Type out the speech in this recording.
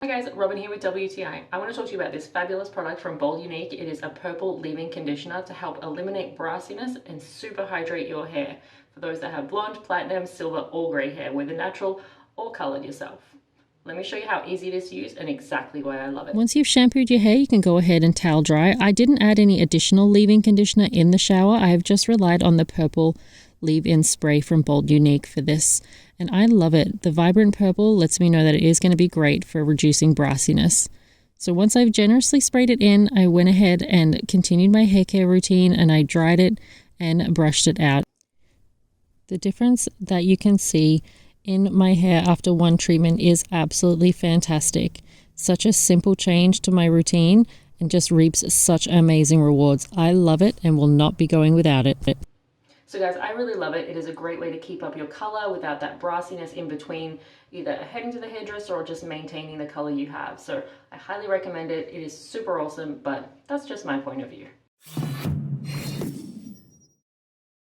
Hi guys, Robin here with WTI. I want to talk to you about this fabulous product from UNIQ. It is a purple leave-in conditioner to help eliminate brassiness and super hydrate your hair for those that have blonde, platinum, silver or grey hair, whether natural or coloured yourself. Let me show you how easy it is to use and exactly why I love it. Once you've shampooed your hair, you can go ahead and towel dry. I didn't add any additional leave-in conditioner in the shower. I have just relied on the purple leave-in spray from UNIQ for this, and I love it. The vibrant purple lets me know that it is going to be great for reducing brassiness. So once I've generously sprayed it in, I went ahead and continued my hair care routine, and I dried it and brushed it out. The difference that you can see in my hair after one treatment is absolutely fantastic. Such a simple change to my routine and just reaps such amazing rewards. I love it and will not be going without it. So guys, I really love it. It is a great way to keep up your color without that brassiness in between either heading to the hairdresser or just maintaining the color you have. So I highly recommend it. It is super awesome, but that's just my point of view.